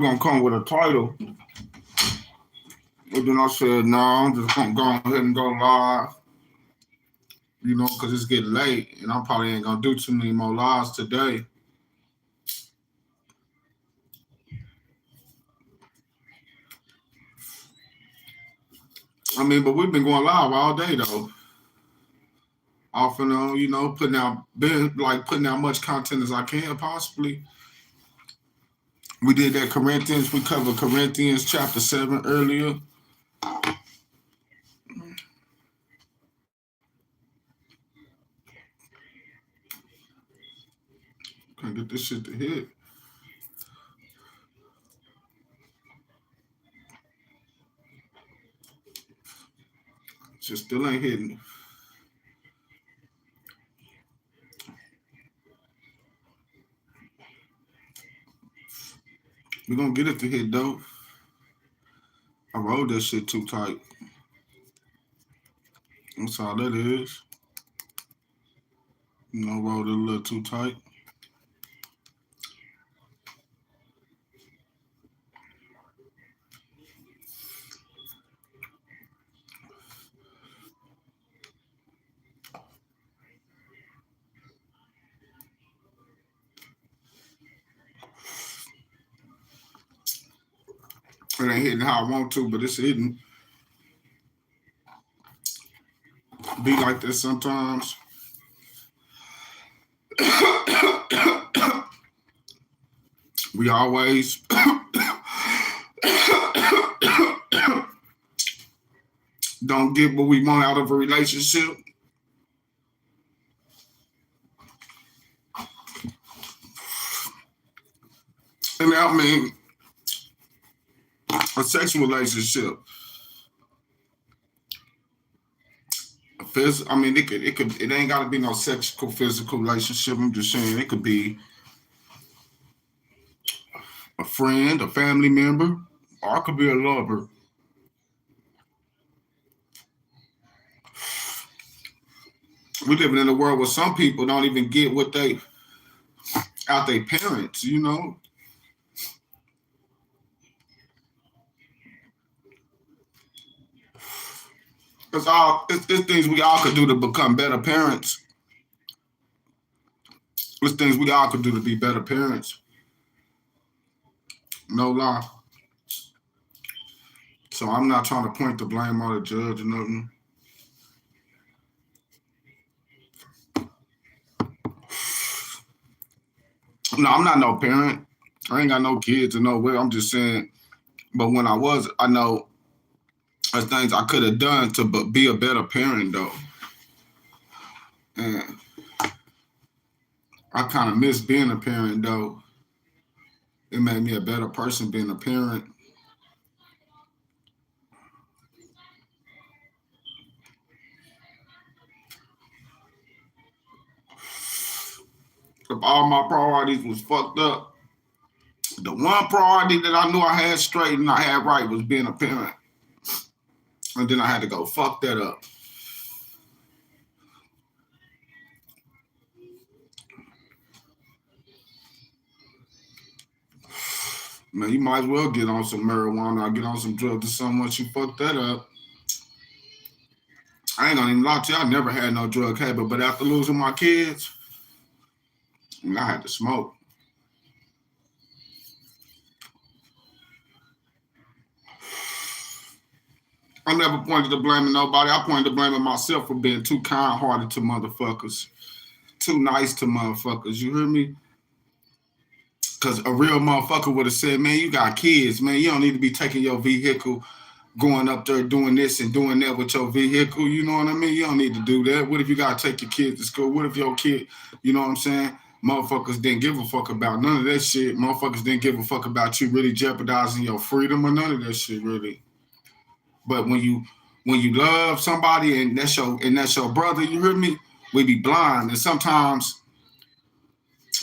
gonna come with a title. But then I said, no, I'm just gonna go ahead and go live, because it's getting late and I probably ain't gonna do too many more lives today. I mean, but we've been going live all day though. Off and on, putting out much content as I can possibly. We did that Corinthians. We covered Corinthians chapter 7 earlier. Can't get this shit to hit. Just still ain't hitting. We're gonna get it to hit though. I rolled that shit too tight. That's all that is. Rolled it a little too tight. It ain't hitting how I want to, but it's hitting. Be like this sometimes. We always don't get what we want out of a relationship. And I mean, a sexual relationship. I mean, it ain't gotta be no sexual, physical relationship. I'm just saying it could be a friend, a family member, or it could be a lover. We living in a world where some people don't even get what they out their parents, It's things we all could do to become better parents. It's things we all could do to be better parents. No lie. So I'm not trying to point the blame on the judge or nothing. No, I'm not no parent. I ain't got no kids or no way. I'm just saying. But when I know there's things I could have done to be a better parent though. And I kind of miss being a parent though. It made me a better person being a parent. If all my priorities was fucked up, the one priority that I knew I had straight and I had right was being a parent. And then I had to go fuck that up. Man, you might as well get on some marijuana or get on some drugs or something once you fuck that up. I ain't gonna even lie to you, I never had no drug habit, but after losing my kids, I had to smoke. I never pointed to blaming nobody. I pointed to blaming myself for being too kind-hearted to motherfuckers. Too nice to motherfuckers, you hear me? Because a real motherfucker would have said, man, you got kids, man. You don't need to be taking your vehicle, going up there doing this and doing that with your vehicle. You know what I mean? You don't need to do that. What if you got to take your kids to school? What if your kid, you know what I'm saying? Motherfuckers didn't give a fuck about none of that shit. Motherfuckers didn't give a fuck about you really jeopardizing your freedom or none of that shit, really. But when you love somebody and that's your brother, you hear me? We be blind. And sometimes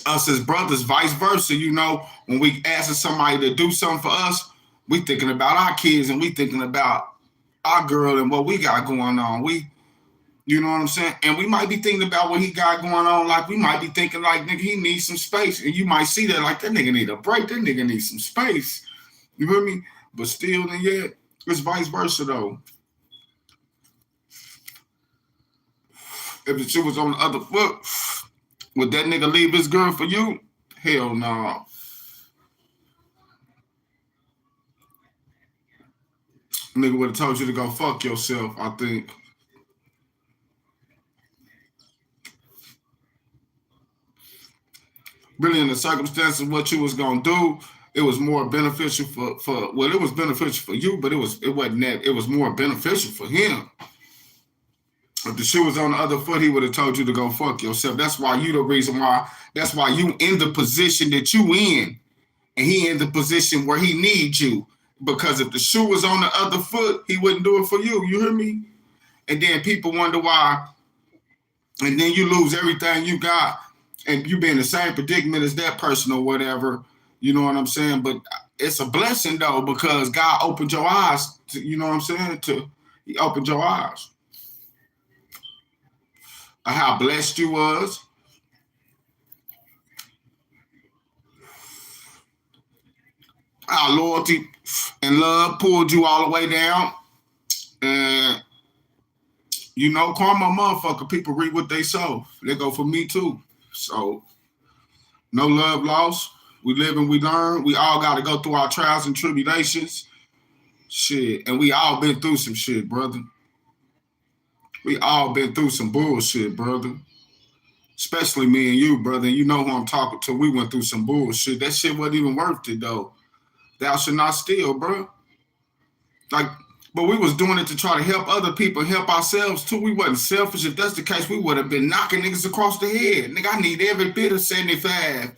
us as brothers, vice versa, when we asking somebody to do something for us, we thinking about our kids and we thinking about our girl and what we got going on. You know what I'm saying? And we might be thinking about what he got going on. Like, we might be thinking like, nigga, he needs some space. And you might see that like, that nigga need a break. That nigga needs some space. You hear me? But still and yet, it's vice versa though. If the shit was on the other foot, would that nigga leave his girl for you? Hell no. Nah. Nigga would have told you to go fuck yourself, I think. Really, in the circumstances of what you was gonna do, it was more beneficial for well, it was beneficial for you, but it wasn't that. It was more beneficial for him. If the shoe was on the other foot, he would have told you to go fuck yourself. That's why you the reason why. That's why you in the position that you in, and he in the position where he needs you. Because if the shoe was on the other foot, he wouldn't do it for you. You hear me? And then people wonder why. And then you lose everything you got, and you be in the same predicament as that person or whatever. You know what I'm saying? But it's a blessing though, because God opened your eyes. To, you know what I'm saying? He opened your eyes. How blessed you was. Our loyalty and love pulled you all the way down. And, you know, karma motherfucker, people reap what they sow. They go for me too. So, no love lost. We live and we learn. We all got to go through our trials and tribulations. Shit. And we all been through some shit, brother. We all been through some bullshit, brother. Especially me and you, brother. You know who I'm talking to. We went through some bullshit. That shit wasn't even worth it, though. Thou shalt not steal, bro. Like, but we was doing it to try to help other people, help ourselves, too. We wasn't selfish. If that's the case, we would have been knocking niggas across the head. Nigga, I need every bit of 75.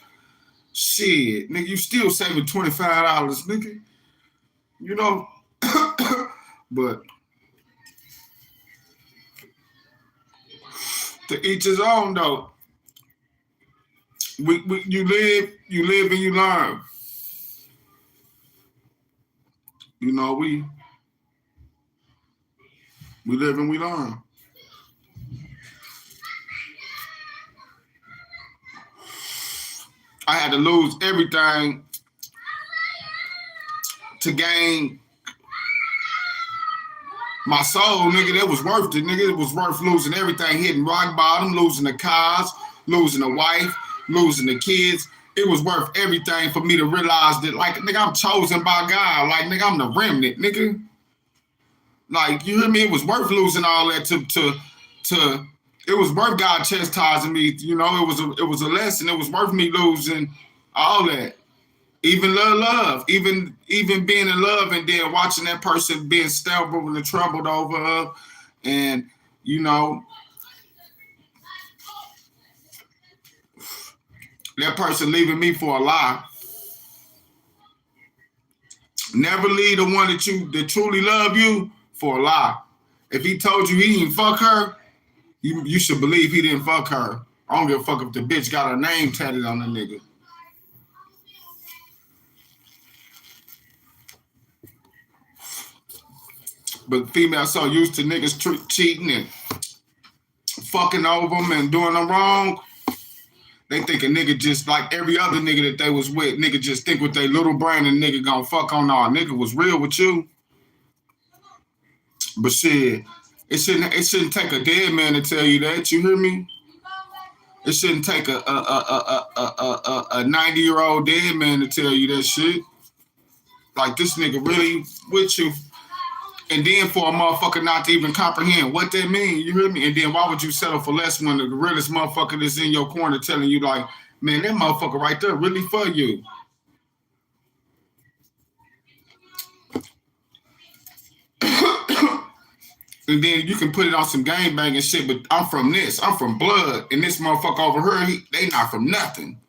Shit. Nigga, you still saving $25, nigga. You know? But to each his own, though. You live and you learn. You know, we live and we learn. I had to lose everything to gain my soul, nigga. That was worth it, nigga. It was worth losing everything, hitting rock bottom, losing the cars, losing the wife, losing the kids. It was worth everything for me to realize that, like, nigga, I'm chosen by God. Like, nigga, I'm the remnant, nigga. Like, you hear me? It was worth losing all that to it was worth God chastising me. You know, it was a lesson. It was worth me losing all that. Even love, even being in love and then watching that person being stumbled and troubled over, and, you know, that person leaving me for a lie. Never leave the one that truly love you for a lie. If he told you he didn't fuck her, you should believe he didn't fuck her. I don't give a fuck if the bitch got her name tatted on the nigga. But females so used to niggas cheating and fucking over them and doing them wrong. They think a nigga just like every other nigga that they was with. Nigga just think with their little brain and nigga gonna fuck on all. Nigga was real with you. But shit, it shouldn't take a dead man to tell you that. You hear me? It shouldn't take a 90-year-old dead man to tell you that shit. Like, this nigga really with you. And then for a motherfucker not to even comprehend what that mean, you hear me? And then why would you settle for less when the realest motherfucker that's in your corner telling you, like, man, that motherfucker right there really for you. And then you can put it on some gang banging shit, but I'm from this. I'm from blood. And this motherfucker over here, they not from nothing.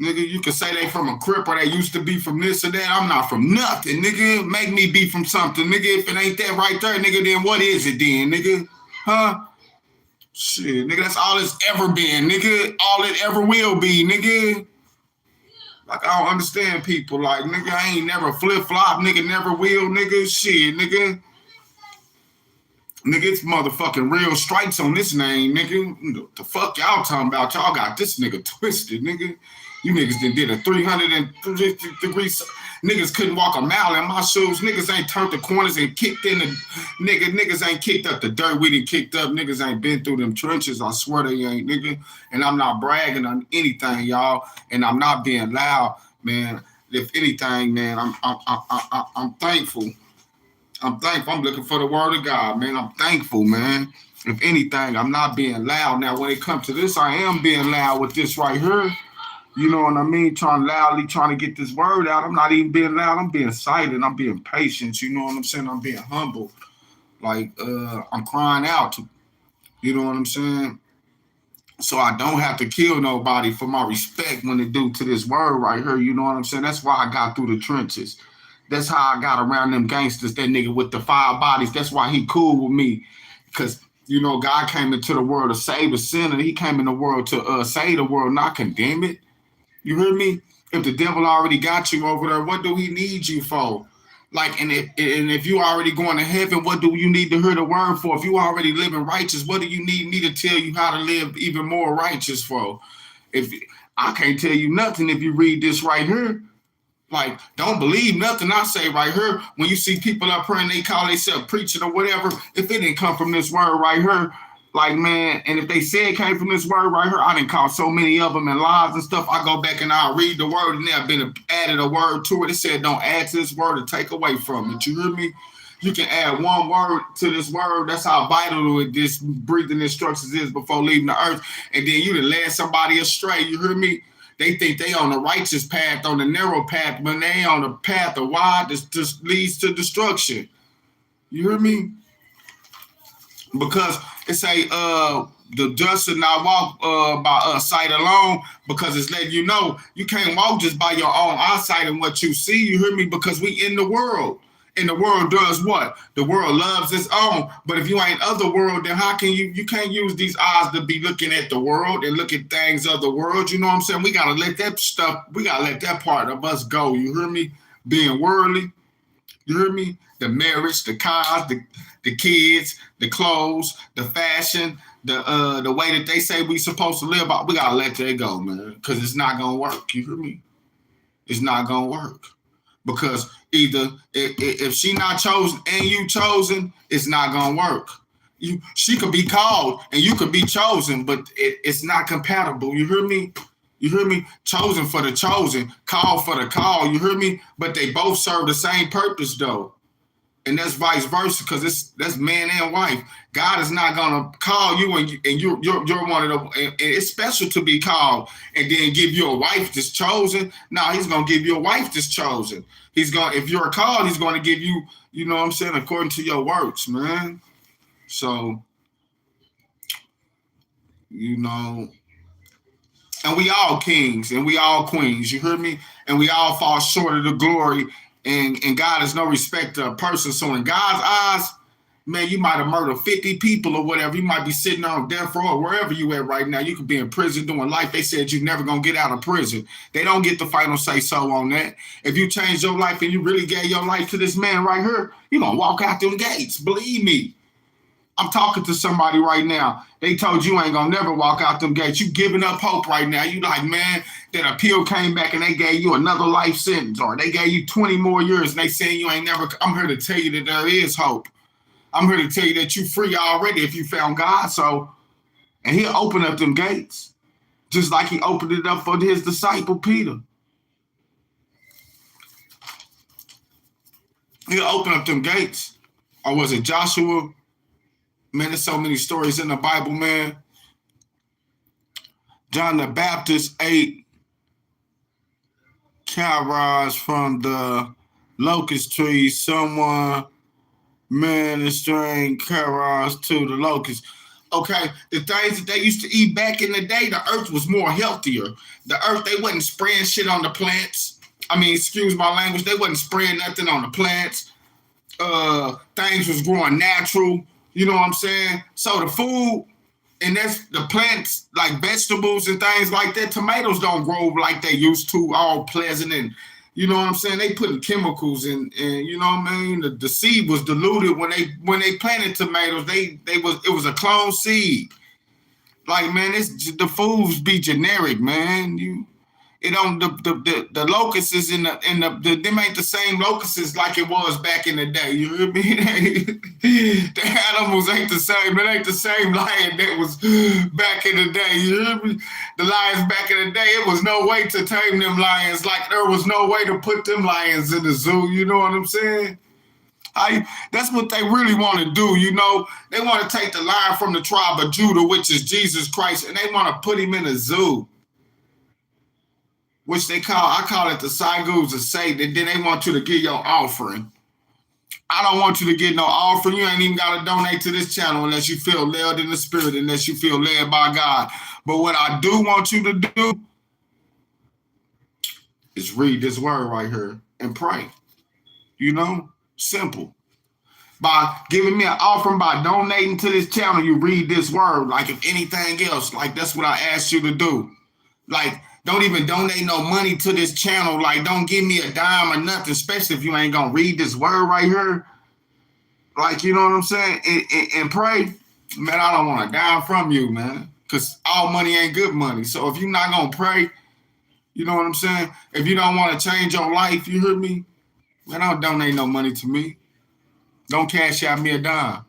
Nigga, you can say they from a crip or they used to be from this or that. I'm not from nothing, nigga. Make me be from something, nigga. If it ain't that right there, nigga, then what is it then, nigga? Huh? Shit, nigga, that's all it's ever been, nigga. All it ever will be, nigga. Like, I don't understand people. Like, nigga, I ain't never flip-flop, nigga, never will, nigga. Shit, nigga. Nigga, it's motherfucking real strikes on this name, nigga. The fuck y'all talking about? Y'all got this nigga twisted, nigga. You niggas done did a 350 degrees. Niggas couldn't walk a mile in my shoes. Niggas ain't turned the corners and kicked in the niggas ain't kicked up the dirt we done kicked up. Niggas ain't been through them trenches. I swear they ain't, nigga. And I'm not bragging on anything, y'all. And I'm not being loud, man. If anything, man, I'm thankful. I'm thankful. I'm looking for the word of God, man. I'm thankful, man. If anything, I'm not being loud. Now, when it comes to this, I am being loud with this right here. You know what I mean? Trying to get this word out. I'm not even being loud. I'm being silent. I'm being patient. You know what I'm saying? I'm being humble. Like, I'm crying out. You know what I'm saying? So I don't have to kill nobody for my respect when it do to this word right here. You know what I'm saying? That's why I got through the trenches. That's how I got around them gangsters, that nigga with the 5 bodies. That's why he cool with me. Because, you know, God came into the world to save a sinner. He came in the world to save the world, not condemn it. You hear me? If the devil already got you over there, what do he need you for? Like, and if you already going to heaven, what do you need to hear the word for? If you already living righteous, what do you need me to tell you how to live even more righteous for? If I can't tell you nothing if you read this right here. Like, don't believe nothing I say right here. When you see people up here and they call themselves preaching or whatever, if it didn't come from this word right here, like, man, and if they say it came from this word right here, I didn't call so many of them in lies and stuff. I go back and I'll read the word and they've been added a word to it. It said don't add to this word or take away from it. You hear me? You can add one word to this word. That's how vital this breathing instructions is before leaving the earth. And then you done led somebody astray. You hear me? They think they on the righteous path, on the narrow path, when they on the path of wide that just leads to destruction. You hear me? Because it say the just should not walk by sight alone, because it's letting you know you can't walk just by your own eyesight and what you see. You hear me? Because we in the world. And the world does what? The world loves its own. But if you ain't of the world, then how can you can't use these eyes to be looking at the world and look at things of the world. You know what I'm saying? We gotta let that part of us go. You hear me? Being worldly. You hear me? The marriage, the cars, the kids, the clothes, the fashion, the way that they say we supposed to live. We gotta let that go, man. Because it's not gonna work. You hear me? It's not gonna work. Because either if she not chosen and you chosen, it's not gonna work. She could be called and you could be chosen, but it's not compatible. You hear me? You hear me? Chosen for the chosen, called for the call. You hear me? But they both serve the same purpose though. And that's vice versa, because that's man and wife. God is not gonna call you and you're one of the. And it's special to be called and then give you a wife that's chosen. No, he's gonna give you a wife that's chosen. If you're called, he's gonna give you. You know what I'm saying? According to your works, man. So, you know, and we all kings and we all queens. You hear me? And we all fall short of the glory. And God is no respecter of person. So in God's eyes, man, you might have murdered 50 people or whatever. You might be sitting on death row or wherever you at right now. You could be in prison doing life. They said you're never going to get out of prison. They don't get the final say-so on that. If you change your life and you really gave your life to this man right here, you're going to walk out them gates. Believe me. I'm talking to somebody right now. They told you ain't going to never walk out them gates. You giving up hope right now. You like, man, that appeal came back and they gave you another life sentence, or they gave you 20 more years and they saying you ain't never. I'm here to tell you that there is hope. I'm here to tell you that you free already if you found God. So, and he'll open up them gates just like he opened it up for his disciple Peter. He'll open up them gates. Or was it Joshua? Man, there's so many stories in the Bible, man. John the Baptist ate carrots from the locust tree. Someone ministering carrots to the locusts. Okay, the things that they used to eat back in the day, the earth was more healthier. The earth, they wasn't spraying shit on the plants. I mean, excuse my language, they wasn't spraying nothing on the plants. Things was growing natural. You know what I'm saying? So the food, and that's the plants, like vegetables and things like that. Tomatoes don't grow like they used to, all pleasant, and you know what I'm saying? They putting chemicals in, and you know what I mean? The seed was diluted when they planted tomatoes. It was a clone seed. Like, man, the foods be generic, man. It don't the locusts is in the them ain't the same locusts like it was back in the day. You hear me? The animals ain't the same. It ain't the same lion that was back in the day. You hear me? The lions back in the day, it was no way to tame them lions. Like there was no way to put them lions in the zoo. You know what I'm saying? That's what they really want to do, you know. They want to take the lion from the tribe of Judah, which is Jesus Christ, and they want to put him in a zoo, which I call it the Saigu's of Satan. And then they want you to give your offering. I don't want you to get no offering. You ain't even got to donate to this channel unless you feel led in the spirit, unless you feel led by God. But what I do want you to do is read this word right here and pray. You know? Simple. By giving me an offering, by donating to this channel, you read this word. Like if anything else, like that's what I asked you to do. Like don't even donate no money to this channel. Like don't give me a dime or nothing, especially if you ain't gonna read this word right here. Like, you know what I'm saying? And pray. Man, I don't want a dime from you, man. Because all money ain't good money. So if you're not gonna pray, you know what I'm saying? If you don't want to change your life, you hear me? Man, don't donate no money to me. Don't cash out me a dime.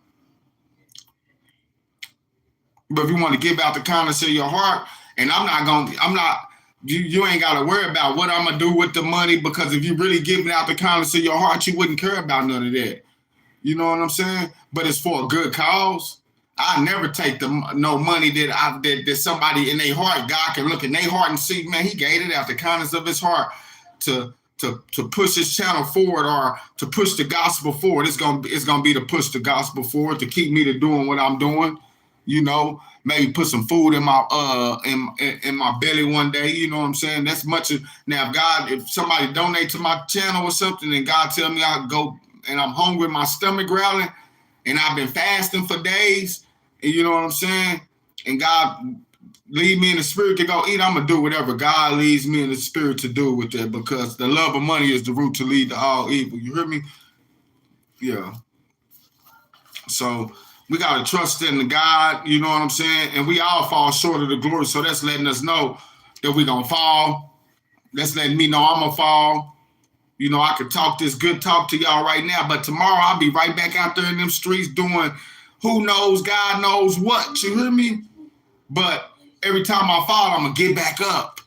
But if you want to give out the kindness of your heart, and you ain't got to worry about what I'm going to do with the money, because if you really giving out the kindness of your heart, you wouldn't care about none of that. You know what I'm saying? But it's for a good cause. I never take no money that somebody in their heart, God can look in their heart and see, man, he gave it out the kindness of his heart to push his channel forward or to push the gospel forward. It's gonna be to push the gospel forward, to keep me to doing what I'm doing. You know, maybe put some food in my in my belly one day. You know what I'm saying? That's much. Now, if somebody donate to my channel or something, and God tell me I go and I'm hungry, my stomach growling, and I've been fasting for days, and you know what I'm saying, and God lead me in the spirit to go eat, I'm going to do whatever God leads me in the spirit to do with that, because the love of money is the root to lead to all evil. You hear me? Yeah. So we got to trust in the God, you know what I'm saying? And we all fall short of the glory. So that's letting us know that we're going to fall. That's letting me know I'm going to fall. You know, I could talk this good talk to y'all right now, but tomorrow I'll be right back out there in them streets doing who knows, God knows what. You hear me? But every time I fall, I'm going to get back up.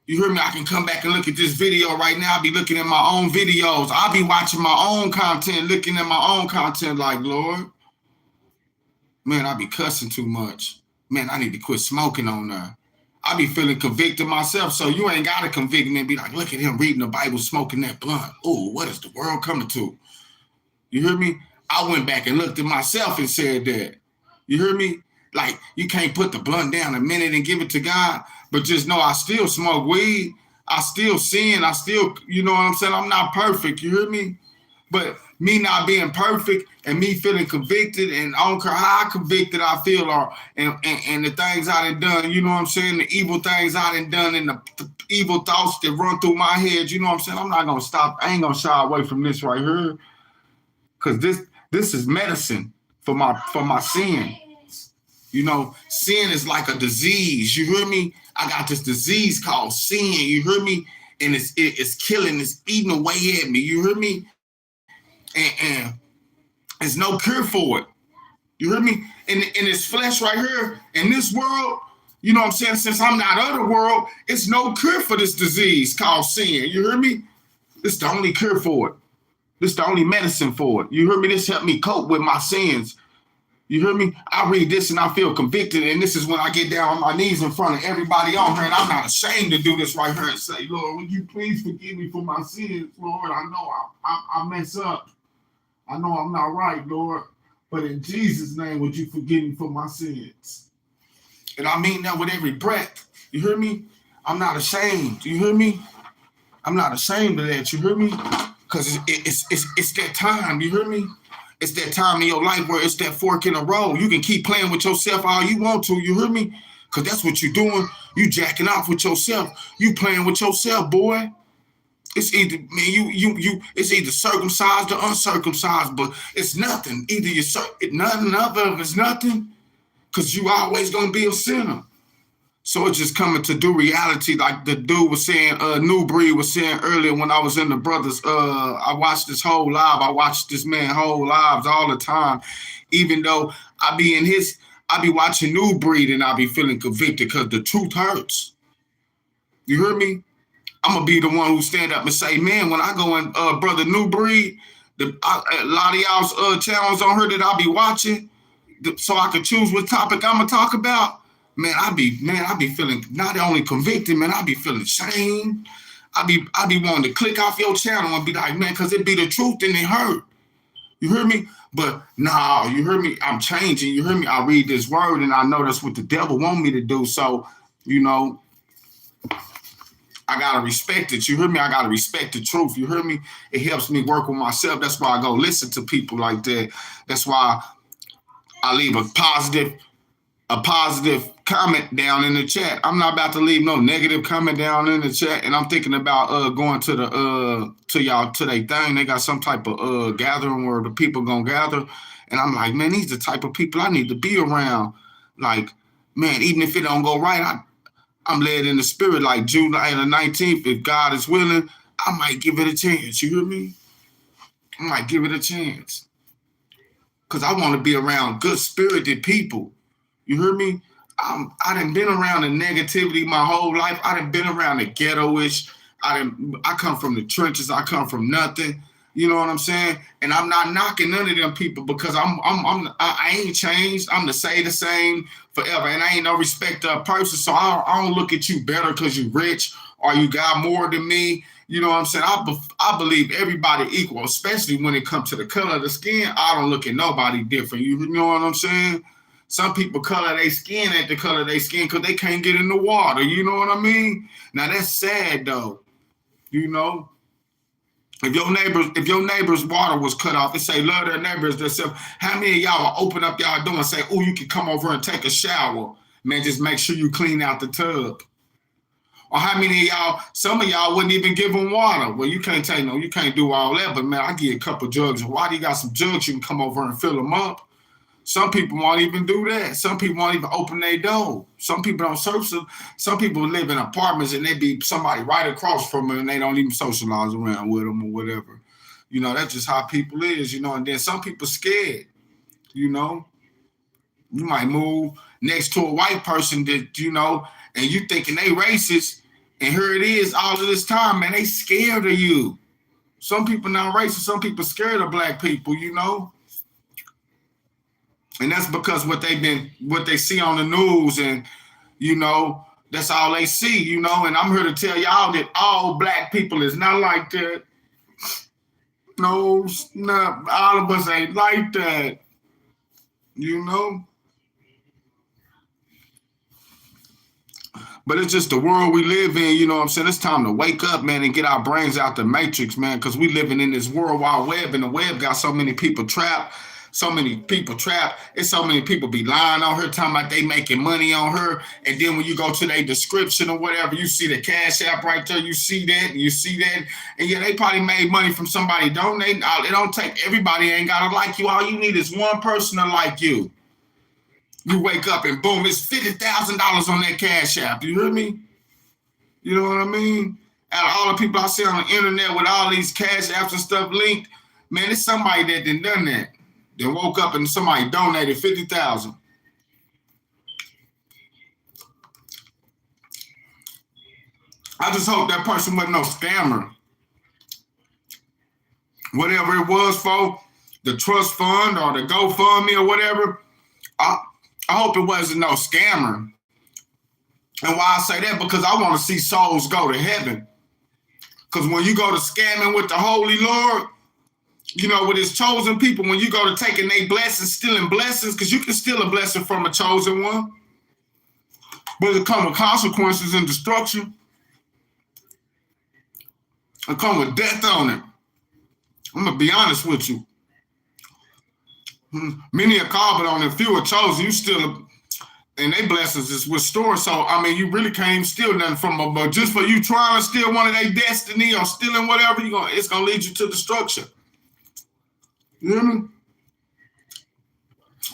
You hear me? I can come back and look at this video right now. I'll be looking at my own videos. I'll be watching my own content, looking at my own content like, Lord, man, I be cussing too much. Man, I need to quit smoking on there. I be feeling convicted myself, so you ain't got to convict me and be like, look at him reading the Bible, smoking that blunt. Oh, what is the world coming to? You hear me? I went back and looked at myself and said that. You hear me? Like, you can't put the blunt down a minute and give it to God, but just know I still smoke weed. I still sin. I still, you know what I'm saying? I'm not perfect. You hear me? But me not being perfect and me feeling convicted, and I don't care how convicted I feel, or and the things I done, you know what I'm saying? The evil things I done and the evil thoughts that run through my head, you know what I'm saying? I'm not going to stop. I ain't going to shy away from this right here, because this is medicine for my sin. You know, sin is like a disease. You hear me? I got this disease called sin. You hear me? And it's killing, it's eating away at me. You hear me? And there's no cure for it. You hear me? In this flesh right here, in this world, you know what I'm saying? Since I'm not of the world, it's no cure for this disease called sin. You hear me? This is the only cure for it. This is the only medicine for it. You hear me? This helped me cope with my sins. You hear me? I read this and I feel convicted, and this is when I get down on my knees in front of everybody on here, and I'm not ashamed to do this right here and say, Lord, would you please forgive me for my sins, Lord? I know I mess up. I know I'm not right, Lord, but in Jesus' name, would you forgive me for my sins? And I mean that with every breath. You hear me? I'm not ashamed. You hear me? I'm not ashamed of that. You hear me? Because it's that time. You hear me? It's that time in your life where it's that fork in the road. You can keep playing with yourself all you want to. You hear me? Because that's what you're doing. You jacking off with yourself. You playing with yourself, boy. It's either, man, it's either circumcised or uncircumcised, but it's nothing. Either nothing of it's nothing, because you always gonna be a sinner. So it's just coming to do reality, like the dude was saying, New Breed was saying earlier when I was in the brothers. I watched this whole live. I watched this man whole lives all the time, even though I be watching New Breed and I be feeling convicted because the truth hurts. You hear me? I'm gonna be the one who stand up and say, man, when I go in, brother New Breed, a lot of y'all's channels on her that I be watching, so I can choose what topic I'm gonna talk about. Man, I be feeling not only convicted, man, I be feeling shame. I be wanting to click off your channel and be like, man, because it be the truth and it hurt. You hear me? But nah, you hear me? I'm changing. You hear me? I read this word and I know that's what the devil want me to do. So, you know, I gotta respect it. You hear me? I gotta respect the truth. You hear me? It helps me work with myself. That's why I go listen to people like that. That's why I leave a positive comment down in the chat. I'm not about to leave no negative comment down in the chat. And I'm thinking about going to the to y'all to their thing. They got some type of gathering where the people gonna gather. And I'm like, man, these the type of people I need to be around. Like, man, even if it don't go right, I'm led in the spirit. Like July the 19th, if God is willing, I might give it a chance. You hear me? I might give it a chance. Cause I want to be around good spirited people. You hear me? I done been around the negativity my whole life. I done been around the ghetto-ish. I come from the trenches. I come from nothing. You know what I'm saying? And I'm not knocking none of them people because I ain't changed. I'm the same forever. And I ain't no respecter of person. So I don't look at you better because you rich or you got more than me. You know what I'm saying? I believe everybody equal, especially when it comes to the color of the skin. I don't look at nobody different. You know what I'm saying? Some people color their skin at the color of their skin because they can't get in the water. You know what I mean? Now that's sad though. You know, if your neighbor's water was cut off, they say love their neighbors themselves. How many of y'all will open up y'all door and say, "Oh, you can come over and take a shower"? Man, just make sure you clean out the tub. Or how many of y'all? Some of y'all wouldn't even give them water. Well, you can't you can't do all that. But man, I get a couple jugs. Why do you got some jugs? You can come over and fill them up. Some people won't even do that. Some people won't even open their door. Some people don't social. Some people live in apartments and they be somebody right across from them and they don't even socialize around with them or whatever. You know, that's just how people is, you know. And then some people scared, you know. You might move next to a white person that, you know, and you thinking they racist. And here it is all of this time, man, they scared of you. Some people not racist. Some people scared of black people, you know. And that's because what they see on the news and, you know, that's all they see, you know. And I'm here to tell y'all that all black people is not like that. No, not all of us ain't like that, you know. But it's just the world we live in, you know what I'm saying? It's time to wake up, man, and get our brains out the matrix, man, because we living in this World Wide Web, and the web got so many people trapped. So many people trapped. It's so many people be lying on her, talking about they making money on her. And then when you go to their description or whatever, you see the Cash App right there. You see that, and you see that. And yeah, they probably made money from somebody donating. It don't take everybody ain't gotta like you. All you need is one person to like you. You wake up and boom, it's $50,000 on that Cash App. You hear me? You know what I mean? Out of all the people I see on the internet with all these Cash Apps and stuff linked, man, it's somebody that done that. They woke up and somebody donated $50,000. I just hope that person wasn't no scammer. Whatever it was for, the trust fund or the GoFundMe or whatever, I hope it wasn't no scammer. And why I say that, because I want to see souls go to heaven. Because when you go to scamming with the Holy Lord, you know, with his chosen people, when you go to taking their blessings, stealing blessings, because you can steal a blessing from a chosen one, but it come with consequences and destruction. It come with death on it. I'm going to be honest with you. Many are called, but only few are chosen. You still, and they blessings is restored. So, I mean, you really can't even steal nothing from them. But just for you trying to steal one of their destiny or stealing whatever, it's going to lead you to destruction. You hear me?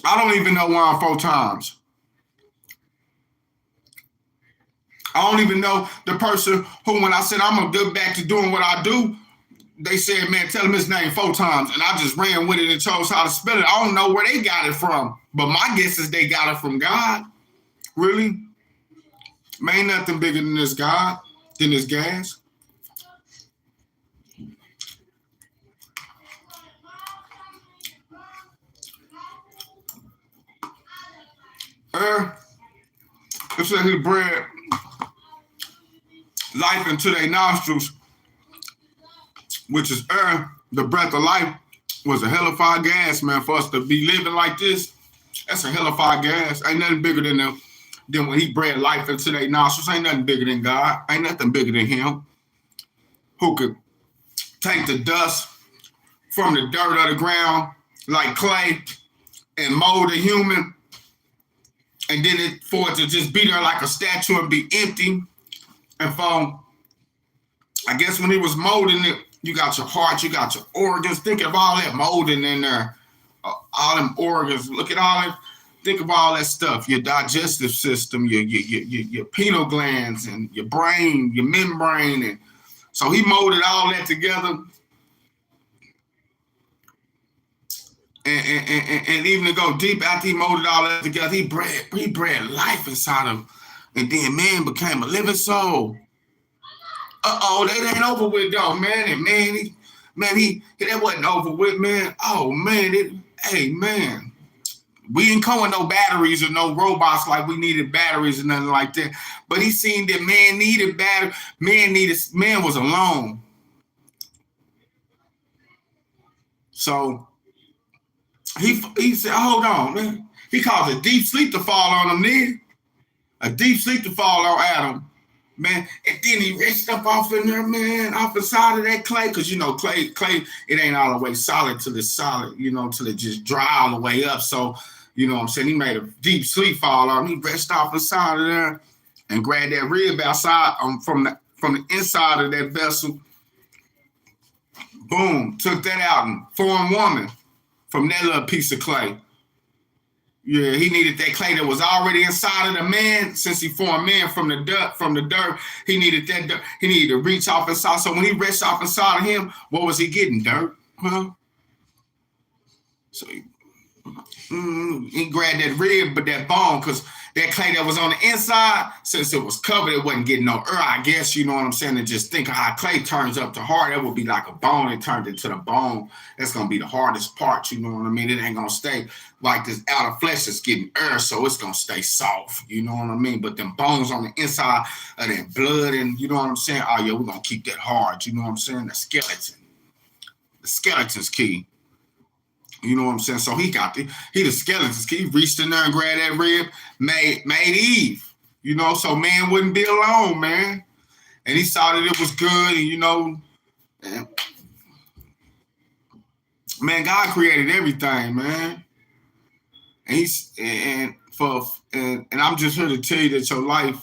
I don't even know why I'm 4 times. I don't even know the person who, when I said I'm gonna get back to doing what I do, they said, man, tell him his name 4 times. And I just ran with it and chose how to spell it. I don't know where they got it from. But my guess is they got it from God. Really? Man, ain't nothing bigger than this God, than this gas. It said he breathed life into their nostrils, which is air, the breath of life, was a hellified gas, man. For us to be living like this, that's a hellified gas. Ain't nothing bigger than them. Then when he breathed life into their nostrils, ain't nothing bigger than God. Ain't nothing bigger than him. Who could take the dust from the dirt of the ground like clay and mold a human, and then for it to just be there like a statue and be empty. And for, I guess when he was molding it, you got your heart, you got your organs. Think of all that molding in there, all them organs. Look at all that. Think of all that stuff. Your digestive system, your pineal glands, and your brain, your membrane, and so he molded all that together. And even to go deep, after he molded all that together, he bred life inside of him. And then man became a living soul. That ain't over with though, man. And that wasn't over with, man. Oh man, man. We ain't come with no batteries or no robots like we needed batteries or nothing like that. But he seen that man needed battery. Man was alone. So he said, hold on, man. He caused a deep sleep to fall on him then. A deep sleep to fall on Adam, man. And then he reached up off in there, man, off the side of that clay. Because, you know, clay, it ain't all the way solid till it's solid, you know, till it just dry all the way up. So, you know what I'm saying? He made a deep sleep fall on him. He reached off the side of there and grabbed that rib outside from the inside of that vessel. Boom, took that out and formed woman from that little piece of clay. Yeah, he needed that clay that was already inside of the man. Since he formed man from the dirt, he needed that dirt. He needed to reach off inside. So when he reached off inside of him, what was he getting? Dirt, huh? So he grabbed that rib, but that bone, because that clay that was on the inside, since it was covered, it wasn't getting no air, I guess, you know what I'm saying? And just think of how clay turns up to hard. That would be like a bone. It turned into the bone. That's going to be the hardest part, you know what I mean? It ain't going to stay like this outer flesh is getting air, so it's going to stay soft, you know what I mean? But them bones on the inside of that blood, and you know what I'm saying? Oh, yeah, we're going to keep that hard, you know what I'm saying? The skeleton. The skeleton's key. You know what I'm saying? So he the skeleton's key. He reached in there and grabbed that rib, made Eve. You know, so man wouldn't be alone, man. And he saw that it was good, and you know, man, God created everything, man. And I'm just here to tell you that your life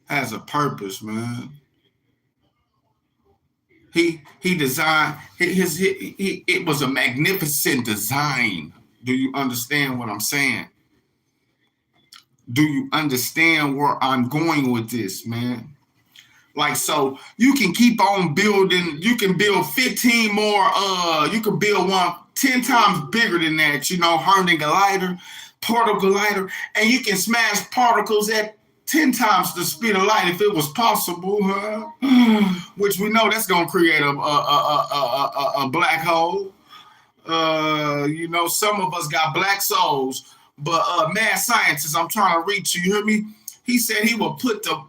has a purpose, man. He designed it was a magnificent design. Do you understand what I'm saying? Do you understand where I'm going with this, man? Like, so you can keep on building, you can build 15 more, you can build one 10 times bigger than that, you know, Herndon Collider, particle collider, and you can smash particles at 10 times the speed of light if it was possible, huh? Which we know that's gonna create a black hole. You know, some of us got black souls, but mad scientists, I'm trying to reach you. You hear me? He said he will put the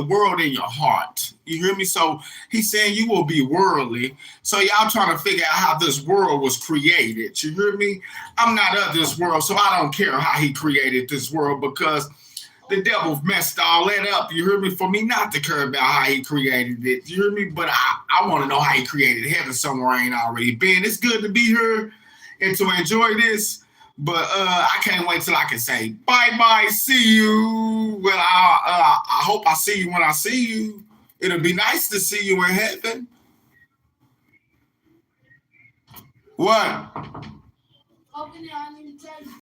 world in your heart. You hear me? So he's saying you will be worldly. So y'all trying to figure out how this world was created. You hear me? I'm not of this world, so I don't care how he created this world, because the devil messed all that up. You hear me? For me not to care about how he created it. You hear me? But I want to know how he created heaven somewhere I ain't already been. It's good to be here and to enjoy this. But I can't wait till I can say bye-bye, see you. Well, I hope I see you when I see you. It'll be nice to see you in heaven. What? Open it on